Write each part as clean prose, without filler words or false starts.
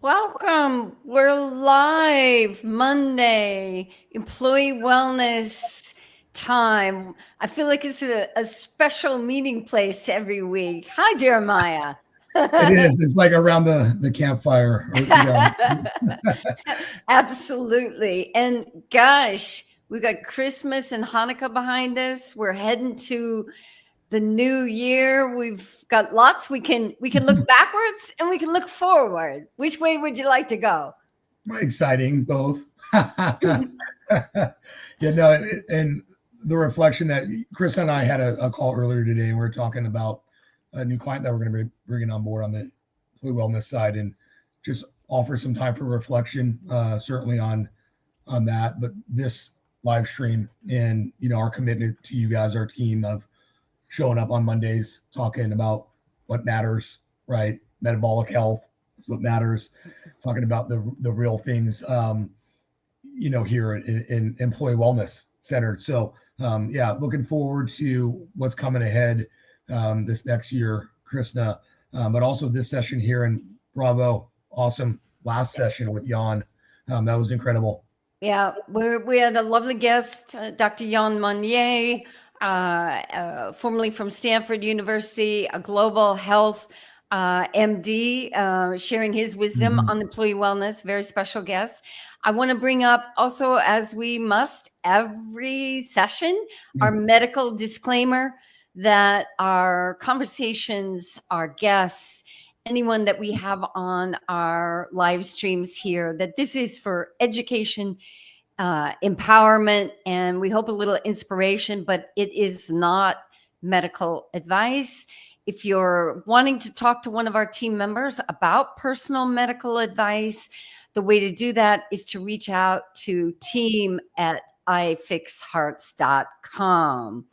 Welcome. We're live Monday, employee wellness time. I feel like it's a special meeting place every week. Hi, Jeremiah. It is. It's like around the campfire. Absolutely. And gosh, we got Christmas and Hanukkah behind us. We're heading to the new year. We've got lots. We can look backwards and we can look forward. Which way would you like to go? Exciting, both. And the reflection that Chris and I had a call earlier today, and we are talking about a new client that we're going to be bringing on board on the employee wellness side, and just offer some time for reflection, certainly on that. But this live stream and our commitment to you guys, our team, of showing up on Mondays, talking about what matters, right? Metabolic health is what matters. Talking about the real things, here in employee wellness centered. So, looking forward to what's coming ahead this next year, Krisna, but also this session here. And bravo, awesome last session with Jan. That was incredible. Yeah, we had a lovely guest, Dr. Jan Monnier, formerly from Stanford University, a global health MD, sharing his wisdom on employee wellness. Very special guest. I want to bring up also, as we must every session, our medical disclaimer that our conversations, our guests, anyone that we have on our live streams here, that this is for education, empowerment, and we hope a little inspiration, but it is not medical advice. If you're wanting to talk to one of our team members about personal medical advice, the way to do that is to reach out to team@ifixhearts.com.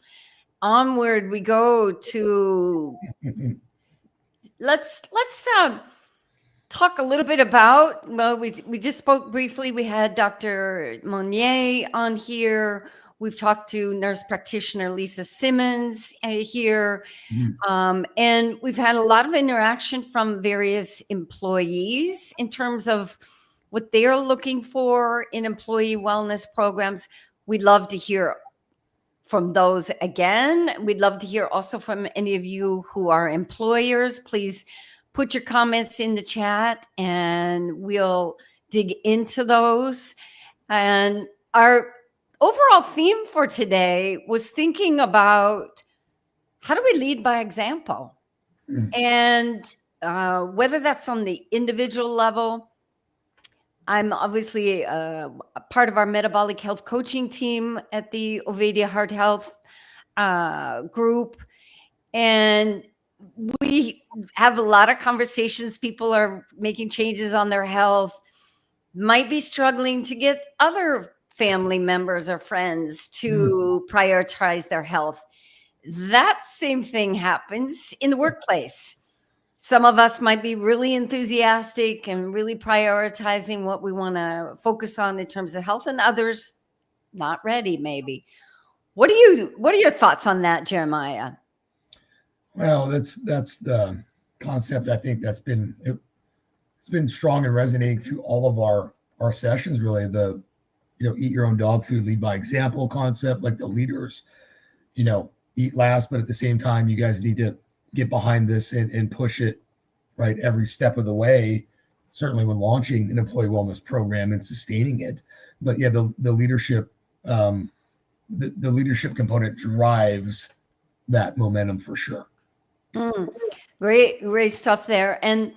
Onward we go to let's talk a little bit about, well, we just spoke briefly. We had Dr. Monnier on here. We've talked to nurse practitioner Lisa Simmons here. And we've had a lot of interaction from various employees in terms of what they're looking for in employee wellness programs. We'd love to hear from those again. We'd love to hear also from any of you who are employers. Please put your comments in the chat and we'll dig into those. And our overall theme for today was thinking about how do we lead by example? And whether that's on the individual level. I'm obviously a part of our metabolic health coaching team at the Ovadia Heart Health group. And we have a lot of conversations. People are making changes on their health, might be struggling to get other family members or friends to prioritize their health. That same thing happens in the workplace. Some of us might be really enthusiastic and really prioritizing what we want to focus on in terms of health, and others not ready, maybe. What are your thoughts on that, Jeremiah? Well, that's the concept. I think it's been strong and resonating through all of our sessions. Really, the eat your own dog food, lead by example concept. Like the leaders, eat last, but at the same time, you guys need to get behind this and push it right every step of the way. Certainly, when launching an employee wellness program and sustaining it, but yeah, the leadership, the leadership component drives that momentum for sure. Great stuff there. And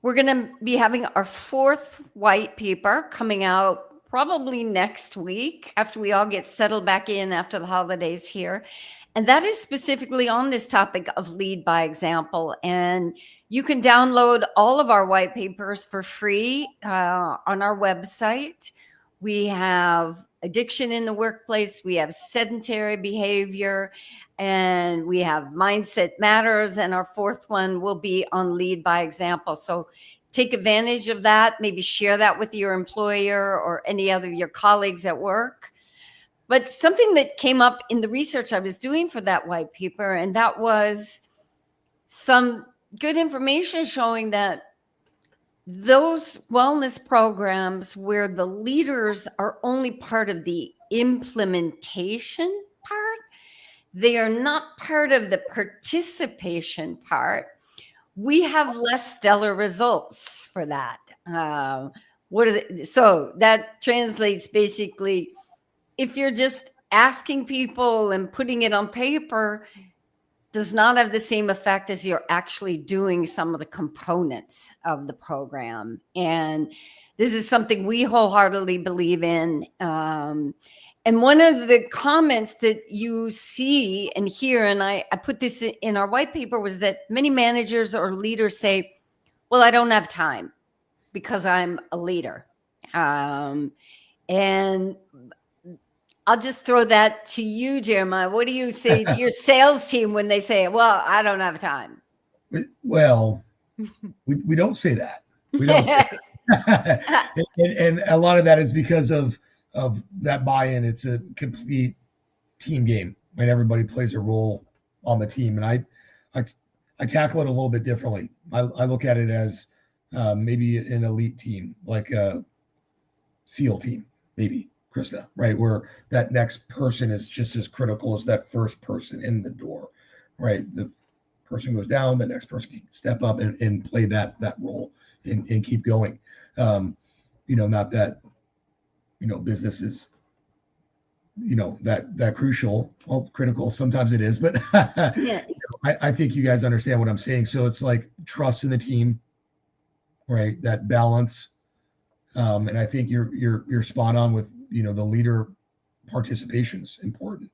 we're going to be having our fourth white paper coming out probably next week after we all get settled back in after the holidays here. And that is specifically on this topic of lead by example. And you can download all of our white papers for free on our website. We have addiction in the workplace, we have sedentary behavior, and we have mindset matters. And our fourth one will be on lead by example. So take advantage of that. Maybe share that with your employer or any other your colleagues at work. But something that came up in the research I was doing for that white paper, and that was some good information showing that those wellness programs where the leaders are only part of the implementation part, they are not part of the participation part, we have less stellar results for that. What is it? So that translates basically, if you're just asking people and putting it on paper, does not have the same effect as you're actually doing some of the components of the program. And this is something we wholeheartedly believe in. And one of the comments that you see and hear, and I put this in our white paper, was that many managers or leaders say, well, I don't have time because I'm a leader. And I'll just throw that to you, Jeremiah. What do you say to your sales team when they say, well, I don't have time? Well, we don't say that. We don't say that. and a lot of that is because of that buy-in. It's a complete team game, and everybody plays a role on the team. And I tackle it a little bit differently. I look at it as maybe an elite team, like a SEAL team, maybe, Krisna, right? Where that next person is just as critical as that first person in the door, right? The person goes down, the next person can step up and play that role and keep going. Not that, business is, that crucial. Well, critical, sometimes it is, but Yeah. I think you guys understand what I'm saying. So it's like trust in the team, right? That balance. And I think you're spot on with, the leader participation is important.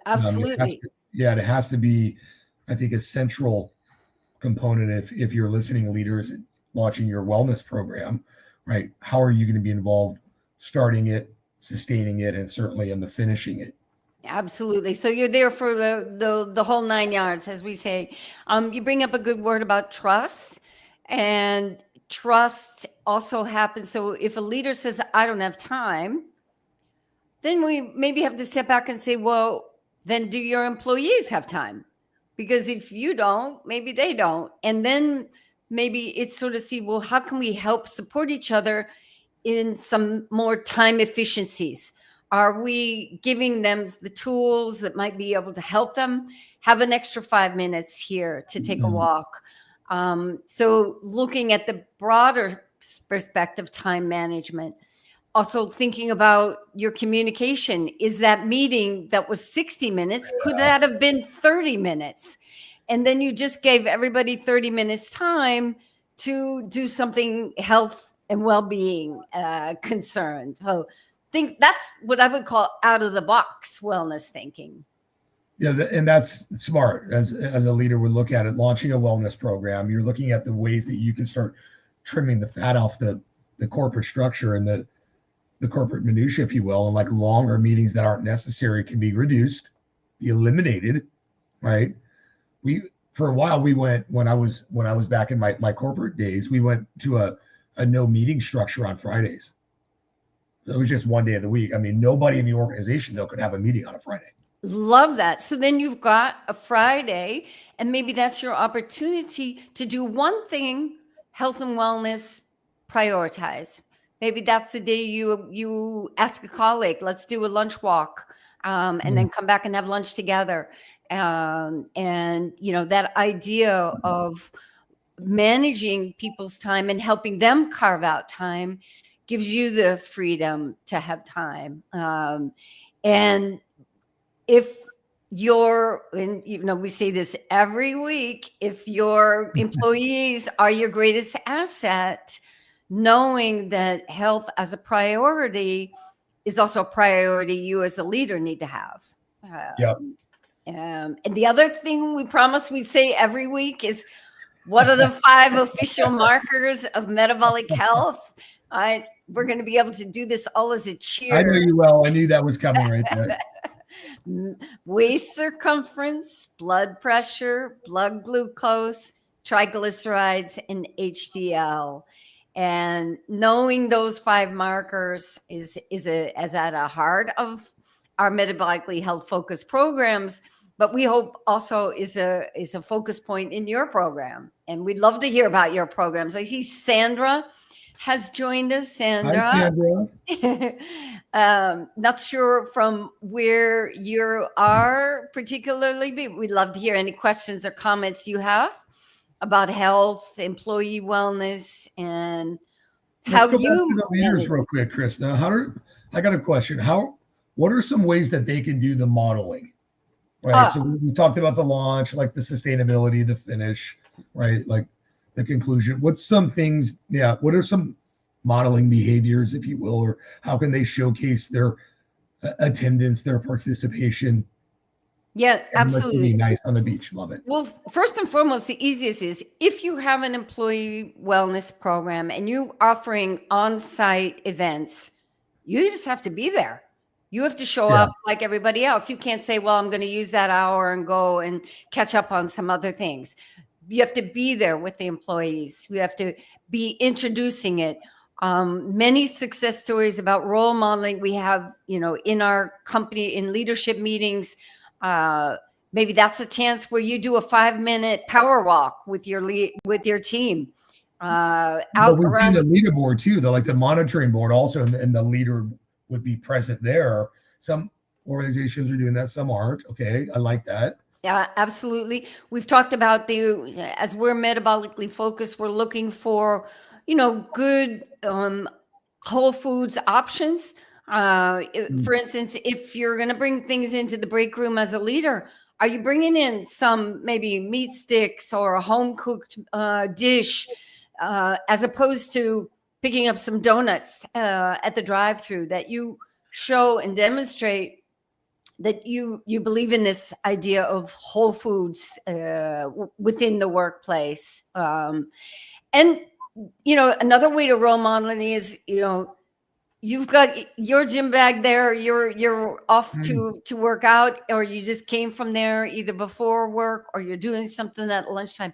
Absolutely. It has to be, I think, a central component. If you're listening leaders and launching your wellness program, right? How are you going to be involved starting it, sustaining it, and certainly in the finishing it? Absolutely. So you're there for the whole 9 yards, as we say. You bring up a good word about trust, and trust also happens. So if a leader says, I don't have time, then we maybe have to step back and say, well, then do your employees have time? Because if you don't, maybe they don't. And then maybe it's sort of see, well, how can we help support each other in some more time efficiencies? Are we giving them the tools that might be able to help them have an extra 5 minutes here to take a walk? So looking at the broader perspective, time management, also thinking about your communication. Is that meeting that was 60 minutes, could that have been 30 minutes? And then you just gave everybody 30 minutes time to do something health and well-being concerned. So think that's what I would call out of the box wellness thinking. Yeah, and that's smart. As a leader would look at it, launching a wellness program, you're looking at the ways that you can start trimming the fat off the corporate structure and the corporate minutia, if you will, and like longer meetings that aren't necessary can be reduced, be eliminated, right? For a while we went, when I was back in my corporate days, we went to a no meeting structure on Fridays. It was just one day of the week. I mean, nobody in the organization though could have a meeting on a Friday. Love that. So then you've got a Friday, and maybe that's your opportunity to do one thing, health and wellness, prioritize. Maybe that's the day you ask a colleague, let's do a lunch walk, and then come back and have lunch together. And that idea of managing people's time and helping them carve out time gives you the freedom to have time. And if we say this every week, if your employees are your greatest asset, knowing that health as a priority is also a priority you as a leader need to have. And the other thing we promise we say every week is, what are the 5 official markers of metabolic health? We're going to be able to do this all as a cheer. I know you well. I knew that was coming right there. Waist circumference, blood pressure, blood glucose, triglycerides, and HDL. And knowing those 5 markers is at the heart of our metabolically health focused programs. but we hope also is a focus point in your program. And we'd love to hear about your programs. I see Sandra has joined us. Hi, Sandra, Sandra. not sure from where you are particularly, but we'd love to hear any questions or comments you have about health, employee wellness, and Let's how go back to you the leaders manage. real quick, Krista. I got a question. What are some ways that they can do the modeling? Right. So we talked about the launch, like the sustainability, the finish, right? Like the conclusion. What's some things? Yeah. What are some modeling behaviors, if you will, or how can they showcase their attendance, their participation? Yeah, And let's be absolutely. nice on the beach. Love it. Well, first and foremost, the easiest is if you have an employee wellness program and you're offering on-site events, you just have to be there. You have to show Yeah. up like everybody else. You can't say, well, I'm going to use that hour and go and catch up on some other things. You have to be there with the employees. We have to be introducing it. Many success stories about role modeling we have, in our company in leadership meetings. Maybe that's a chance where you do a 5-minute power walk with your team out But we do around. the leaderboard too, like the monitoring board also, and the leader would be present there. Some organizations are doing that, some aren't. Okay, I like that. Yeah, absolutely. We've talked about as we're metabolically focused, we're looking for, good whole foods options. For instance, if you're going to bring things into the break room as a leader, are you bringing in some maybe meat sticks or a home cooked dish, as opposed to picking up some donuts at the drive-through, that you show and demonstrate that you believe in this idea of whole foods within the workplace. And another way to role modeling is, you've got your gym bag there, you're off to work out, or you just came from there either before work or you're doing something at lunchtime.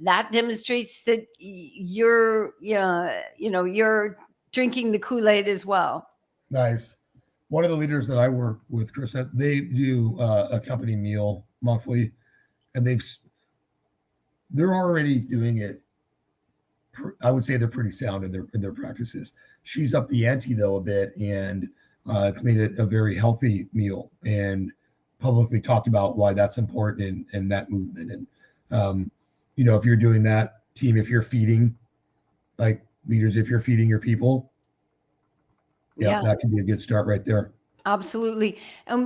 That demonstrates that you're you're drinking the Kool-Aid as well. Nice. One of the leaders that I work with, Chris, they do a company meal monthly, and they're already doing it. I would say they're pretty sound in their practices. She's up the ante though a bit, and it's made it a very healthy meal, and publicly talked about why that's important in that movement. And if you're doing that, team, if you're feeding, like leaders, if you're feeding your people, yeah, that can be a good start right there. Absolutely.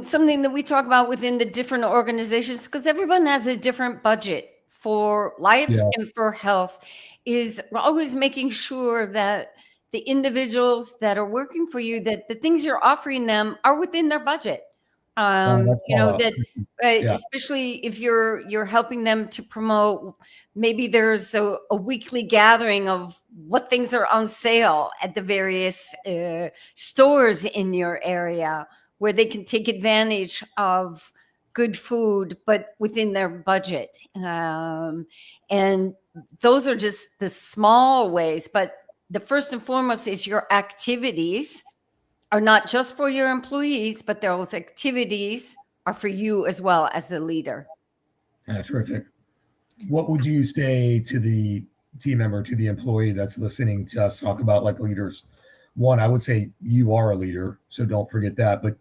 Something that we talk about within the different organizations, because everyone has a different budget for life and for health, is always making sure that the individuals that are working for you, that the things you're offering them are within their budget. Especially if you're helping them to promote, maybe there's a weekly gathering of what things are on sale at the various stores in your area, where they can take advantage of good food, but within their budget. And those are just the small ways. But the first and foremost is your activities are not just for your employees, but those activities are for you as well as the leader. Yeah, terrific. What would you say to the team member, to the employee that's listening to us talk about like leaders? One, I would say you are a leader, so don't forget that. But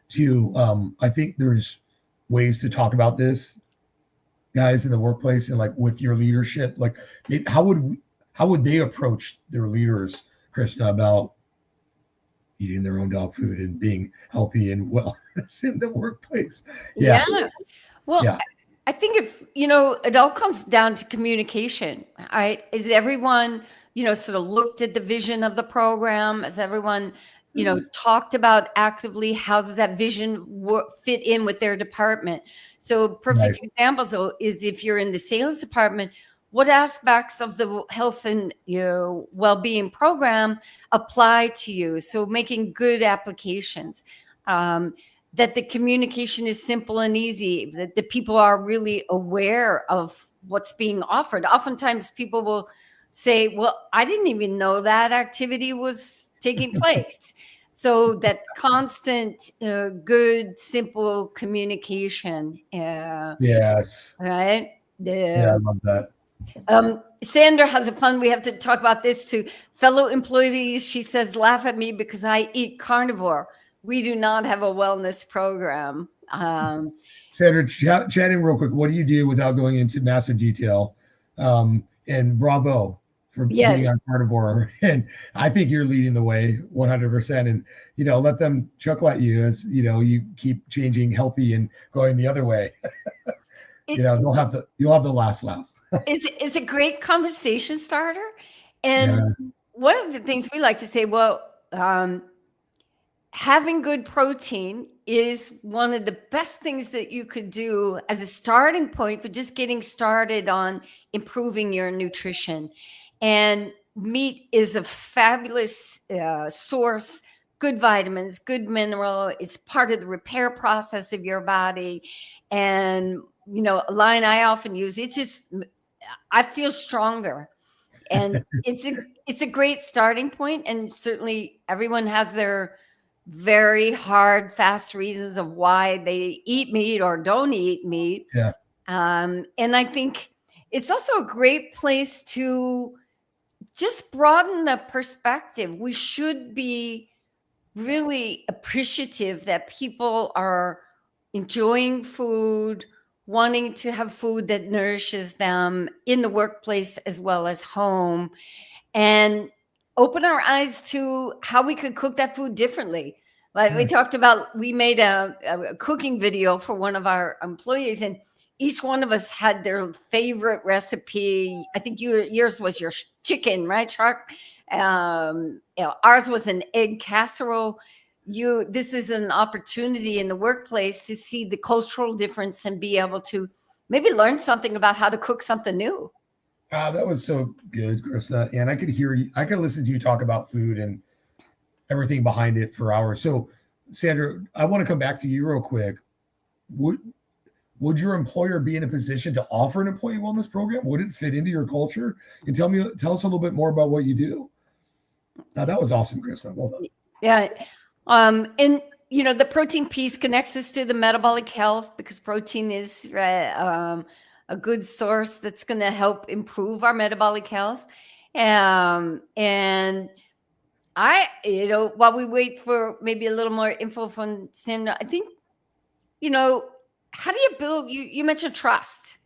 two, I think there's ways to talk about this, guys, in the workplace, and like with your leadership. Like, how would they approach their leaders, Krista, about eating their own dog food and being healthy and wellness in the workplace? Yeah. Well, I think it all comes down to communication. Right? Is everyone, sort of looked at the vision of the program? Has everyone, talked about actively how does that vision fit in with their department? So perfect examples is if you're in the sales department, what aspects of the health and well-being program apply to you? So making good applications. That the communication is simple and easy, that the people are really aware of what's being offered. Oftentimes people will say, well, I didn't even know that activity was taking place. So that constant, good, simple communication, Yes. right? Yeah, I love that. Sandra has a fun. We have to talk about this to fellow employees. She says, "Laugh at me because I eat carnivore. We do not have a wellness program." Sandra, chatting real quick. What do you do without going into massive detail? And bravo for being Yes, on carnivore. And I think you're leading the way 100%. And, let them chuckle at you as, you keep changing healthy and going the other way. You'll have the last laugh. it's a great conversation starter. And Yeah. one of the things we like to say, well, having good protein is one of the best things that you could do as a starting point for just getting started on improving your nutrition. And meat is a fabulous source, good vitamins, good mineral. It's part of the repair process of your body. And, a line I often use, I feel stronger. And it's a great starting point. And certainly everyone has their very hard, fast reasons of why they eat meat or don't eat meat. Yeah. And I think it's also a great place to just broaden the perspective. We should be really appreciative that people are enjoying food, wanting to have food that nourishes them in the workplace as well as home, and open our eyes to how we could cook that food differently. Like we talked about, we made a cooking video for one of our employees, and each one of us had their favorite recipe. I think yours was your chicken, right, Shark? Ours was an egg casserole. This is an opportunity in the workplace to see the cultural difference and be able to maybe learn something about how to cook something new. That was so good, Krista. And I could hear you. I could listen to you talk about food and everything behind it for hours. So, Sandra, I want to come back to you real quick. Would your employer be in a position to offer an employee wellness program? Would it fit into your culture? And tell us a little bit more about what you do. That was awesome, Krista. Well done. Yeah. And the protein piece connects us to the metabolic health, because protein is a good source that's going to help improve our metabolic health. And while we wait for maybe a little more info from Sandra, I think, how do you build, you mentioned trust.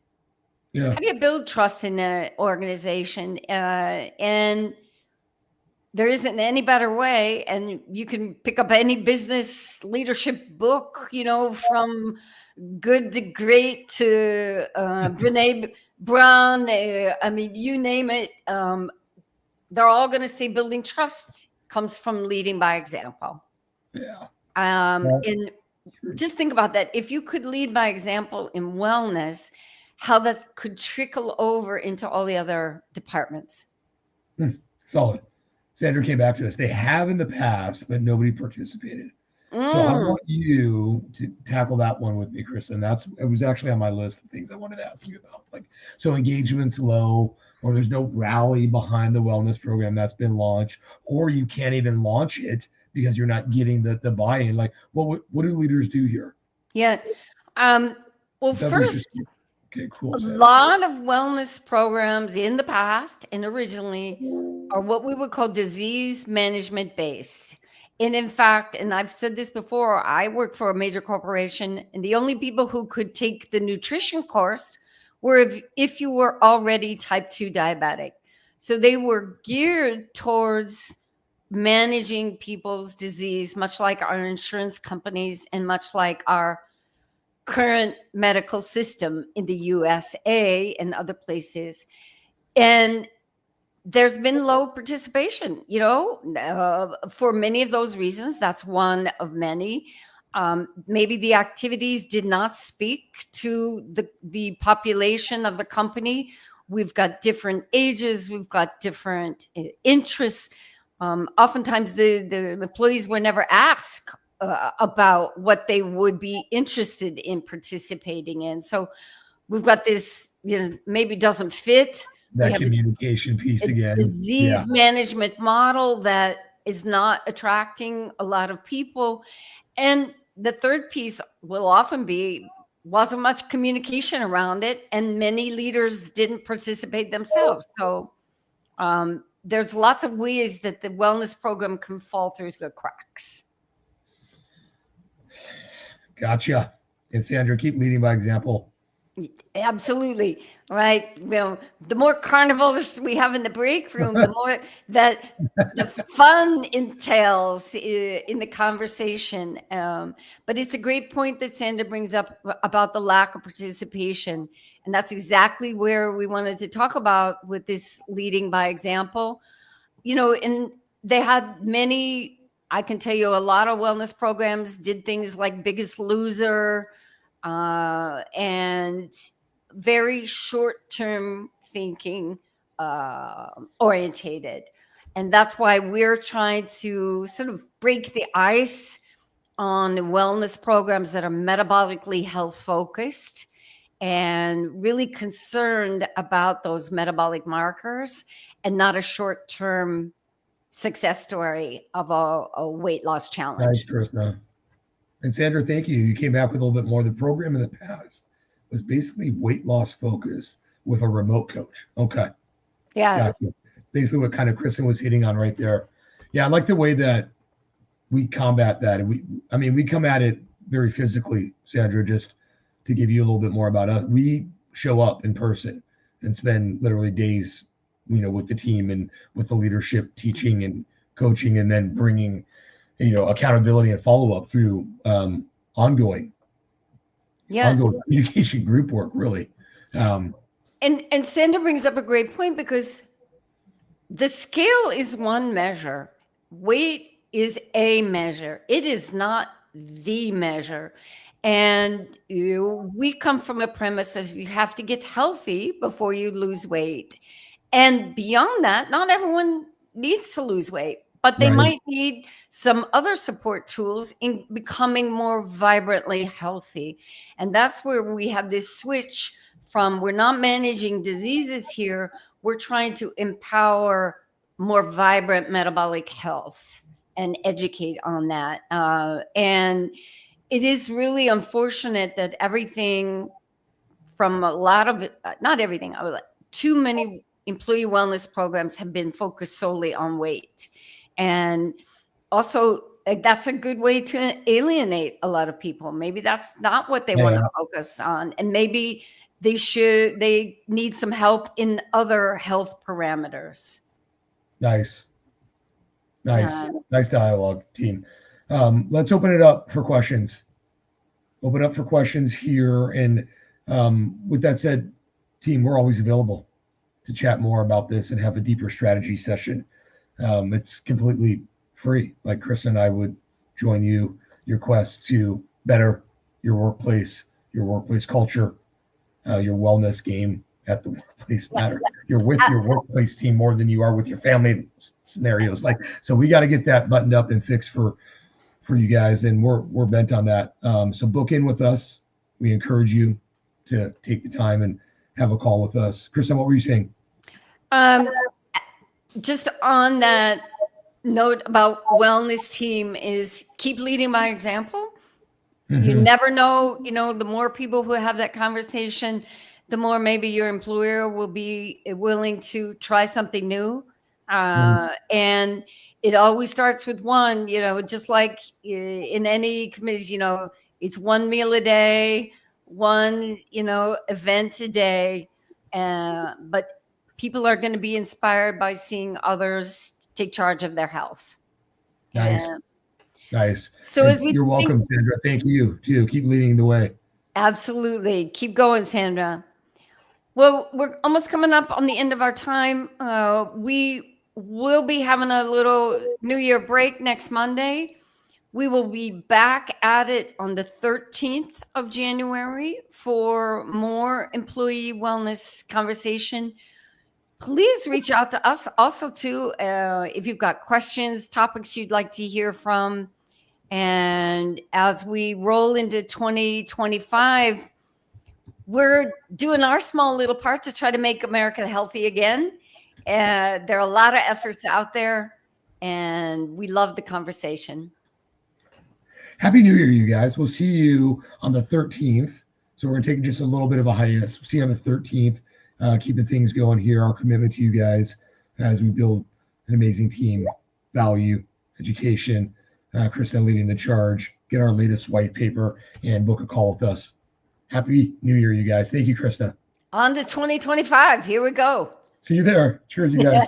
Yeah. How do you build trust in an organization? And there isn't any better way. And you can pick up any business leadership book, from Good to Great to Brene Brown. You name it. They're all going to say building trust comes from leading by example. Yeah. And just think about that. If you could lead by example in wellness, how that could trickle over into all the other departments. Solid. Sandra came back to us. They have in the past, but nobody participated. So I want you to tackle that one with me, Chris. And it was actually on my list of things I wanted to ask you about. So engagement's low, or there's no rally behind the wellness program that's been launched, or you can't even launch it because you're not getting the buy-in. What do leaders do here? Yeah. First, okay, cool. A lot of wellness programs in the past and originally are what we would call disease management based. And in fact, and I've said this before, I worked for a major corporation, and the only people who could take the nutrition course were if you were already type 2 diabetic. So they were geared towards managing people's disease, much like our insurance companies and much like our current medical system in the USA and other places. And there's been low participation, for many of those reasons. That's one of many. Maybe the activities did not speak to the population of the company. We've got different ages. We've got different interests. Oftentimes the employees were never asked about what they would be interested in participating in. So we've got this, maybe doesn't fit. That communication piece again. Disease management model that is not attracting a lot of people. And the third piece will often be wasn't much communication around it, and many leaders didn't participate themselves. So there's lots of ways that the wellness program can fall through the cracks. Gotcha. And Sandra, keep leading by example. Absolutely. Right. Well, the more carnivals we have in the break room, the more that the fun entails in the conversation. But it's a great point that Sandra brings up about the lack of participation. And that's exactly where we wanted to talk about with this leading by example. And they had many, I can tell you, a lot of wellness programs did things like Biggest Loser, and very short-term thinking orientated. And that's why we're trying to sort of break the ice on wellness programs that are metabolically health focused and really concerned about those metabolic markers and not a short-term success story of a weight loss challenge. Nice, Krisna. And Sandra, thank you. You came back with a little bit more. The program in the past was basically weight loss focus with a remote coach. Okay. Yeah. Gotcha. Basically what kind of Kristen was hitting on right there. Yeah, I like the way that we combat that. And we come at it very physically, Sandra, just to give you a little bit more about us. We show up in person and spend literally days, with the team and with the leadership, teaching and coaching, and then bringing accountability and follow-up through ongoing communication, group work, really. And Sandra brings up a great point, because the scale is one measure. Weight is a measure. It is not the measure. And we come from a premise of you have to get healthy before you lose weight. And beyond that, not everyone needs to lose weight, but they might need some other support tools in becoming more vibrantly healthy. And that's where we have this switch from, we're not managing diseases here, we're trying to empower more vibrant metabolic health and educate on that. And it is really unfortunate that everything from a lot of it, not everything, too many employee wellness programs have been focused solely on weight. And also, that's a good way to alienate a lot of people. Maybe that's not what they want to focus on. And maybe they need some help in other health parameters. Nice dialogue, team. Let's open it up for questions. Open up for questions here. And with that said, team, we're always available to chat more about this and have a deeper strategy session. It's completely free. Like Chris and I would join your quest to better your workplace culture, your wellness game at the workplace matter. You're with your workplace team more than you are with your family scenarios. So we got to get that buttoned up and fixed for you guys. And we're bent on that. So book in with us. We encourage you to take the time and have a call with us. Krisna, what were you saying? Just on that note about wellness team is keep leading by example. Mm-hmm. You never know, the more people who have that conversation, the more maybe your employer will be willing to try something new. And it always starts with one, just like in any committees, it's one meal a day, one, event a day. But people are going to be inspired by seeing others take charge of their health. Nice. So you're welcome, Sandra. Thank you too. Keep leading the way. Absolutely. Keep going, Sandra. Well, we're almost coming up on the end of our time. We will be having a little New Year break next Monday. We will be back at it on the 13th of January for more employee wellness conversation. Please reach out to us also too, if you've got questions, topics you'd like to hear from. And as we roll into 2025, we're doing our small little part to try to make America healthy again. There are a lot of efforts out there. And we love the conversation. Happy New Year, you guys. We'll see you on the 13th. So we're going to take just a little bit of a hiatus. See you on the 13th, keeping things going here. Our commitment to you guys as we build an amazing team, value, education, Krisna leading the charge, get our latest white paper, and book a call with us. Happy New Year, you guys. Thank you, Krisna. On to 2025. Here we go. See you there. Cheers, you guys.